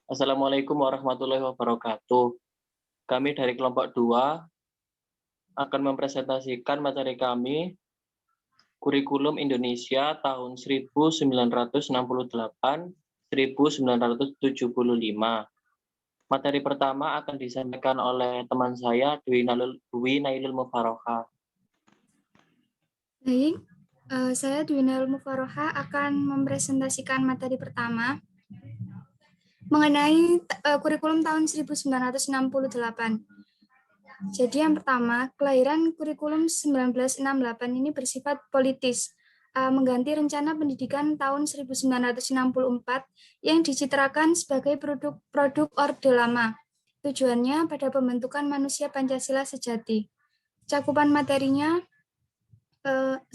Assalamualaikum warahmatullahi wabarakatuh. Kami dari kelompok 2 akan mempresentasikan materi kami, Kurikulum Indonesia tahun 1968-1975. Materi pertama akan disampaikan oleh teman saya, Dwi Nailul Mufaroha. Baik, saya Dwi Nailul Mufaroha akan mempresentasikan materi pertama mengenai kurikulum tahun 1968. Jadi yang pertama, kelahiran kurikulum 1968 ini bersifat politis, mengganti rencana pendidikan tahun 1964 yang dicitrakan sebagai produk Orde Lama. Tujuannya pada pembentukan manusia Pancasila sejati. Cakupan materinya,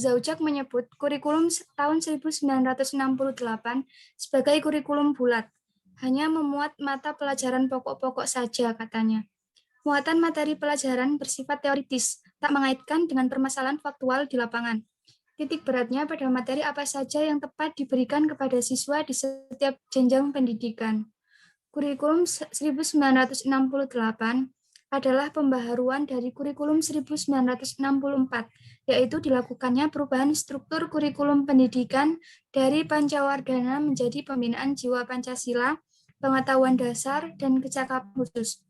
Zaujak menyebut kurikulum tahun 1968 sebagai kurikulum bulat, hanya memuat mata pelajaran pokok-pokok saja katanya. Muatan materi pelajaran bersifat teoritis, tak mengaitkan dengan permasalahan faktual di lapangan. Titik beratnya pada materi apa saja yang tepat diberikan kepada siswa di setiap jenjang pendidikan. Kurikulum 1968 adalah pembaharuan dari kurikulum 1964, yaitu dilakukannya perubahan struktur kurikulum pendidikan dari Pancawardhana menjadi pembinaan jiwa Pancasila, pengetahuan dasar, dan kecakapan khusus.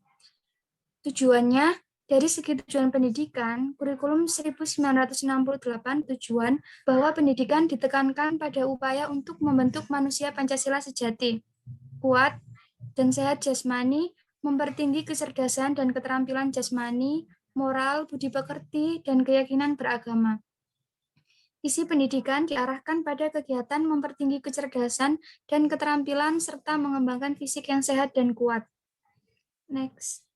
Tujuannya, dari segi tujuan pendidikan, kurikulum 1968 tujuan bahwa pendidikan ditekankan pada upaya untuk membentuk manusia Pancasila sejati, kuat, dan sehat jasmani, mempertinggi kecerdasan dan keterampilan jasmani, moral, budi pekerti, dan keyakinan beragama. Isi pendidikan diarahkan pada kegiatan mempertinggi kecerdasan dan keterampilan serta mengembangkan fisik yang sehat dan kuat. Next.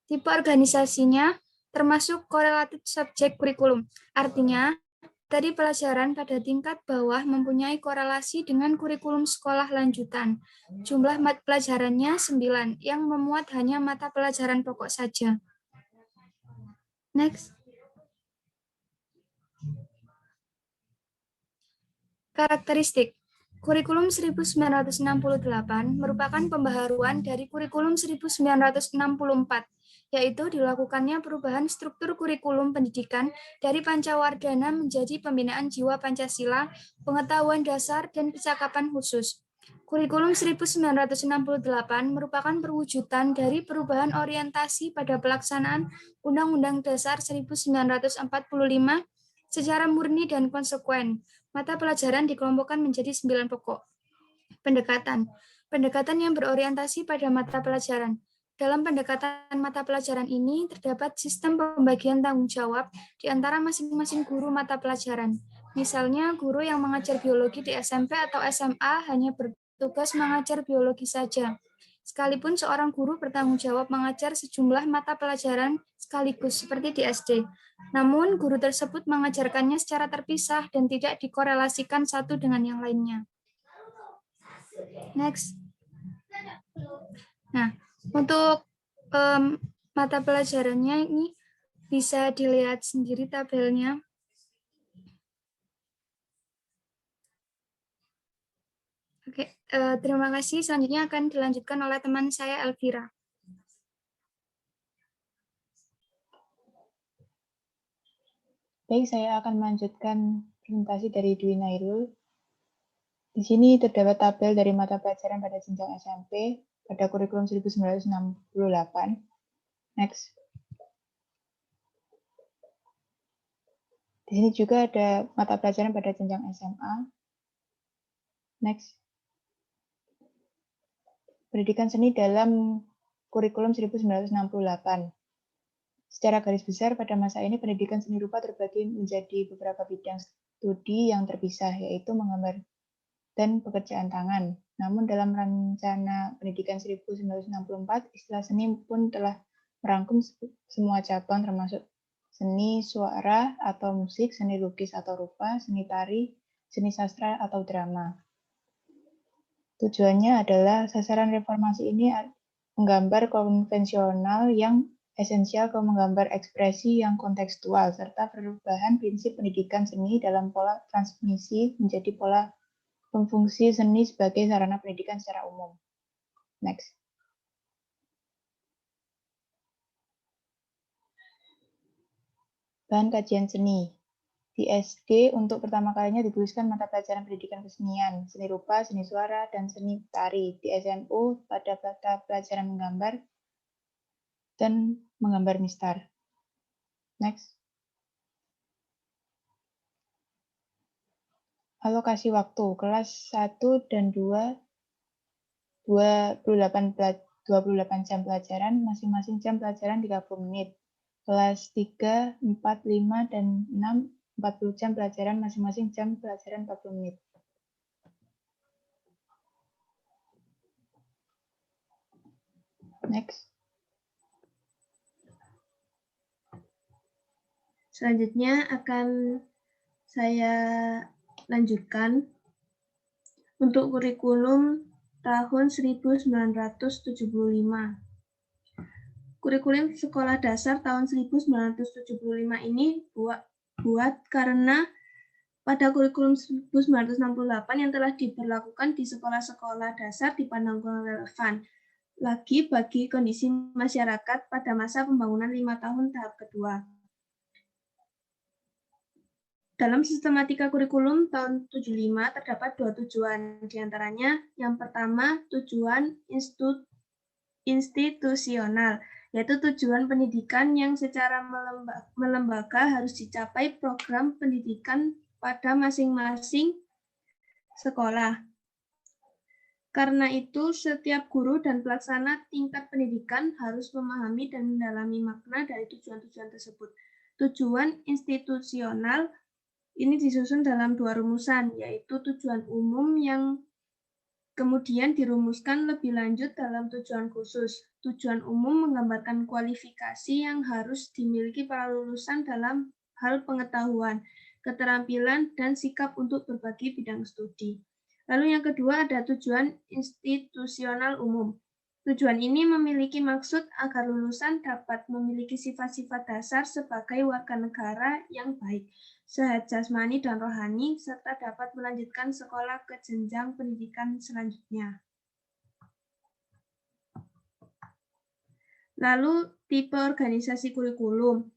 Tipe organisasinya termasuk korelatif subjek kurikulum. Artinya, materi pelajaran pada tingkat bawah mempunyai korelasi dengan kurikulum sekolah lanjutan. Jumlah pelajarannya 9, yang memuat hanya mata pelajaran pokok saja. Next. Karakteristik. Kurikulum 1968 merupakan pembaharuan dari kurikulum 1964, yaitu dilakukannya perubahan struktur kurikulum pendidikan dari Pancawardhana menjadi pembinaan jiwa Pancasila, pengetahuan dasar, dan kecakapan khusus. Kurikulum 1968 merupakan perwujudan dari perubahan orientasi pada pelaksanaan Undang-Undang Dasar 1945 secara murni dan konsekuen. Mata pelajaran dikelompokkan menjadi 9 pokok. Pendekatan yang berorientasi pada mata pelajaran. Dalam pendekatan mata pelajaran ini, terdapat sistem pembagian tanggung jawab di antara masing-masing guru mata pelajaran. Misalnya, guru yang mengajar biologi di SMP atau SMA hanya bertugas mengajar biologi saja. Sekalipun seorang guru bertanggung jawab mengajar sejumlah mata pelajaran sekaligus, seperti di SD. Namun, guru tersebut mengajarkannya secara terpisah dan tidak dikorelasikan satu dengan yang lainnya. Next. Nah, untuk mata pelajarannya ini bisa dilihat sendiri tabelnya. Oke, terima kasih. Selanjutnya akan dilanjutkan oleh teman saya, Elvira. Baik, saya akan melanjutkan presentasi dari Dwi Nailul. Di sini terdapat tabel dari mata pelajaran pada jenjang SMP pada kurikulum 1968. Next. Di sini juga ada mata pelajaran pada jenjang SMA. Next. Pendidikan seni dalam kurikulum 1968. Secara garis besar, pada masa ini pendidikan seni rupa terbagi menjadi beberapa bidang studi yang terpisah, yaitu menggambar dan pekerjaan tangan. Namun dalam rencana pendidikan 1964, istilah seni pun telah merangkum semua cabang termasuk seni suara atau musik, seni lukis atau rupa, seni tari, seni sastra atau drama. Tujuannya adalah sasaran reformasi ini menggambar konvensional yang esensial ke menggambar ekspresi yang kontekstual, serta perubahan prinsip pendidikan seni dalam pola transmisi menjadi pola fungsi seni sebagai sarana pendidikan secara umum. Next. Bahan kajian seni. Di SD untuk pertama kalinya dituliskan mata pelajaran pendidikan kesenian, seni rupa, seni suara, dan seni tari. Di SMU pada mata pelajaran menggambar dan menggambar mistar. Next. Alokasi waktu. Kelas 1 dan 2, 28 jam pelajaran, masing-masing jam pelajaran 30 menit. Kelas 3, 4, 5, dan 6, 40 jam pelajaran, masing-masing jam pelajaran 40 menit. Next. Selanjutnya akan saya lanjutkan untuk kurikulum tahun 1975. Kurikulum sekolah dasar tahun 1975 ini buat karena pada kurikulum 1968 yang telah diberlakukan di sekolah-sekolah dasar dipandang kurang relevan lagi bagi kondisi masyarakat pada masa pembangunan 5 tahun tahap kedua. Dalam sistematika kurikulum tahun 75 terdapat 2 tujuan, diantaranya yang pertama tujuan institusional, yaitu tujuan pendidikan yang secara melembaga harus dicapai program pendidikan pada masing-masing sekolah. Karena itu, setiap guru dan pelaksana tingkat pendidikan harus memahami dan mendalami makna dari tujuan-tujuan tersebut. Tujuan institusional ini disusun dalam 2 rumusan, yaitu tujuan umum yang kemudian dirumuskan lebih lanjut dalam tujuan khusus. Tujuan umum menggambarkan kualifikasi yang harus dimiliki para lulusan dalam hal pengetahuan, keterampilan, dan sikap untuk berbagai bidang studi. Lalu yang kedua ada tujuan institusional umum. Tujuan ini memiliki maksud agar lulusan dapat memiliki sifat-sifat dasar sebagai warga negara yang baik, sehat jasmani dan rohani, serta dapat melanjutkan sekolah ke jenjang pendidikan selanjutnya. Lalu, tipe organisasi kurikulum,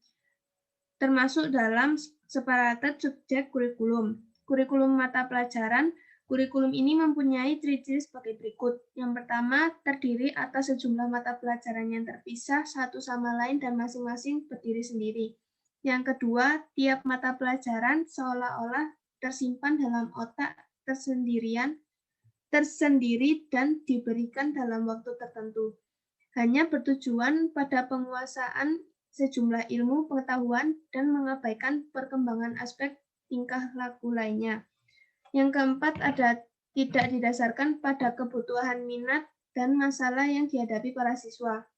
termasuk dalam separated subjek kurikulum. Kurikulum mata pelajaran, kurikulum ini mempunyai ciri-ciri sebagai berikut. Yang pertama, terdiri atas sejumlah mata pelajaran yang terpisah satu sama lain dan masing-masing berdiri sendiri. Yang kedua, tiap mata pelajaran seolah-olah tersimpan dalam otak tersendiri dan diberikan dalam waktu tertentu. Hanya bertujuan pada penguasaan sejumlah ilmu pengetahuan dan mengabaikan perkembangan aspek tingkah laku lainnya. Yang keempat ada tidak didasarkan pada kebutuhan minat dan masalah yang dihadapi para siswa.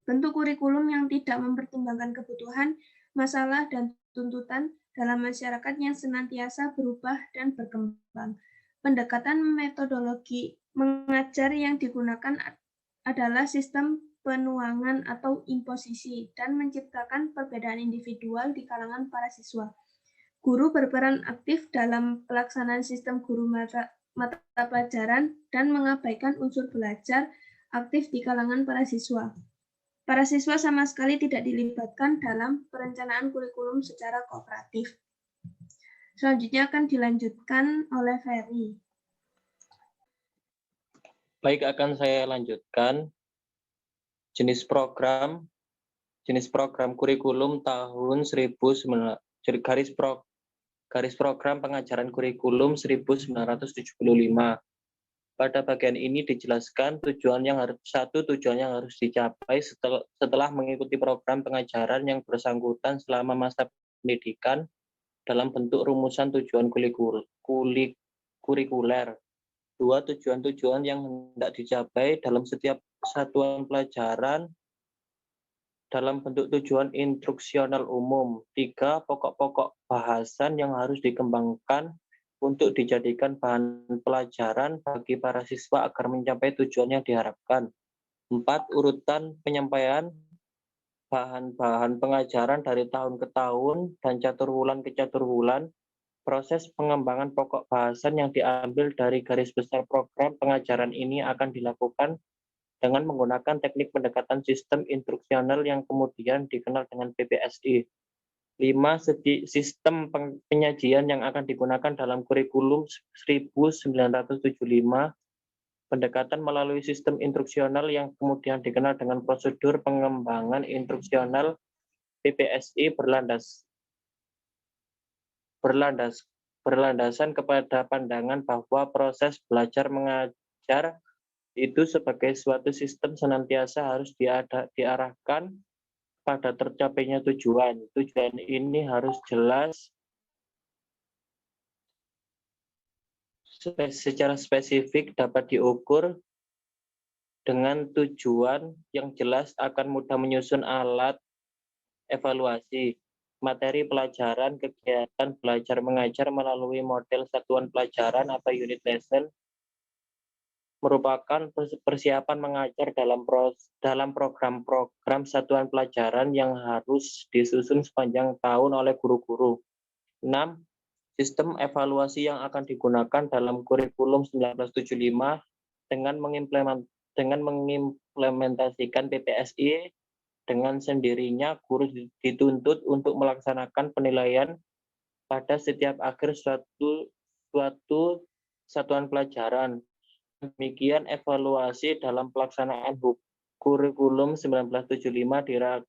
Bentuk kurikulum yang tidak mempertimbangkan kebutuhan, masalah, dan tuntutan dalam masyarakat yang senantiasa berubah dan berkembang. Pendekatan metodologi mengajar yang digunakan adalah sistem penuangan atau imposisi dan menciptakan perbedaan individual di kalangan para siswa. Guru berperan aktif dalam pelaksanaan sistem guru mata pelajaran dan mengabaikan unsur belajar aktif di kalangan para siswa. Para siswa sama sekali tidak dilibatkan dalam perencanaan kurikulum secara kooperatif. Selanjutnya akan dilanjutkan oleh Ferry. Baik, akan saya lanjutkan jenis program kurikulum tahun 1900 garis program pengajaran kurikulum 1975. Pada bagian ini dijelaskan tujuan yang harus dicapai setelah mengikuti program pengajaran yang bersangkutan selama masa pendidikan dalam bentuk rumusan tujuan kurikuler. 2 tujuan-tujuan yang hendak dicapai dalam setiap satuan pelajaran dalam bentuk tujuan instruksional umum. 3 pokok-pokok bahasan yang harus dikembangkan untuk dijadikan bahan pelajaran bagi para siswa agar mencapai tujuan yang diharapkan. 4 urutan penyampaian bahan-bahan pengajaran dari tahun ke tahun dan catur bulan ke catur bulan Proses pengembangan pokok bahasan yang diambil dari garis besar program pengajaran ini akan dilakukan dengan menggunakan teknik pendekatan sistem instruksional yang kemudian dikenal dengan PPSI. 5. Sistem penyajian yang akan digunakan dalam kurikulum 1975. Pendekatan melalui sistem instruksional yang kemudian dikenal dengan prosedur pengembangan instruksional PPSI berlandasan kepada pandangan bahwa proses belajar mengajar itu sebagai suatu sistem senantiasa harus diarahkan pada tercapainya tujuan. Tujuan ini harus jelas secara spesifik, dapat diukur dengan tujuan yang jelas, akan mudah menyusun alat evaluasi. Materi pelajaran, kegiatan belajar mengajar melalui model satuan pelajaran atau unit lesson merupakan persiapan mengajar dalam program-program satuan pelajaran yang harus disusun sepanjang tahun oleh guru-guru. 6. Sistem evaluasi yang akan digunakan dalam kurikulum 1975 dengan mengimplementasikan PPSI. Dengan sendirinya, guru dituntut untuk melaksanakan penilaian pada setiap akhir suatu satuan pelajaran. Demikian evaluasi dalam pelaksanaan kurikulum 1975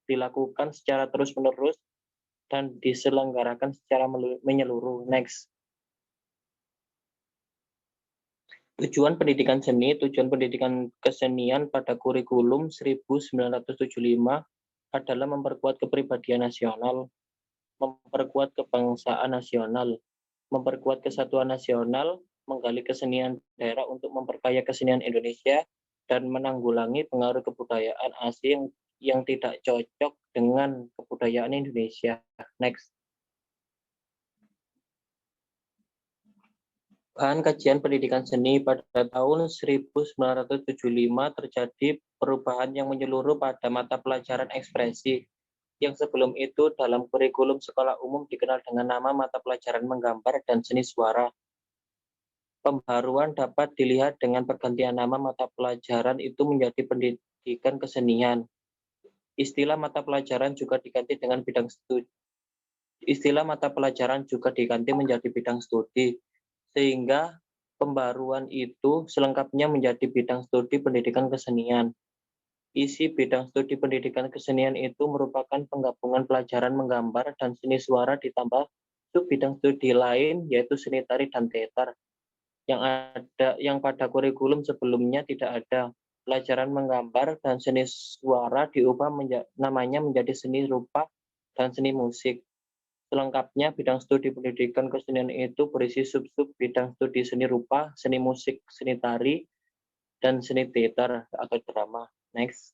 dilakukan secara terus-menerus dan diselenggarakan secara menyeluruh. Next. Tujuan pendidikan seni, tujuan pendidikan kesenian pada kurikulum 1975 adalah memperkuat kepribadian nasional, memperkuat kebangsaan nasional, memperkuat kesatuan nasional, menggali kesenian daerah untuk memperkaya kesenian Indonesia, dan menanggulangi pengaruh kebudayaan asing yang tidak cocok dengan kebudayaan Indonesia. Next. Bahan kajian pendidikan seni pada tahun 1975 terjadi perubahan yang menyeluruh pada mata pelajaran ekspresi, yang sebelum itu dalam kurikulum sekolah umum dikenal dengan nama mata pelajaran menggambar dan seni suara. Pembaruan dapat dilihat dengan pergantian nama mata pelajaran itu menjadi pendidikan kesenian. Istilah mata pelajaran juga diganti dengan bidang studi. Istilah mata pelajaran juga diganti menjadi bidang studi, sehingga pembaruan itu selengkapnya menjadi bidang studi pendidikan kesenian. Isi bidang studi pendidikan kesenian itu merupakan penggabungan pelajaran menggambar dan seni suara ditambah sub-bidang studi lain, yaitu seni tari dan teater, yang pada kurikulum sebelumnya tidak ada. Pelajaran menggambar dan seni suara diubah namanya menjadi seni rupa dan seni musik. Selengkapnya, bidang studi pendidikan kesenian itu berisi sub-sub bidang studi seni rupa, seni musik, seni tari, dan seni teater atau drama. Next.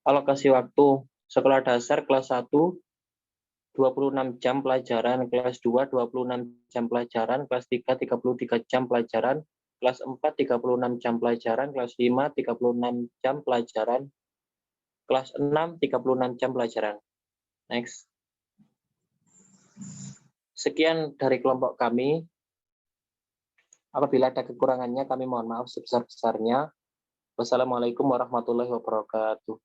Alokasi waktu. Sekolah dasar kelas 1, 26 jam pelajaran, kelas 2, 26 jam pelajaran, kelas 3, 33 jam pelajaran, kelas 4, 36 jam pelajaran, kelas 5, 36 jam pelajaran, kelas 6, 36 jam pelajaran. Next. Sekian dari kelompok kami. Apabila ada kekurangannya, kami mohon maaf sebesar-besarnya. Wassalamualaikum warahmatullahi wabarakatuh.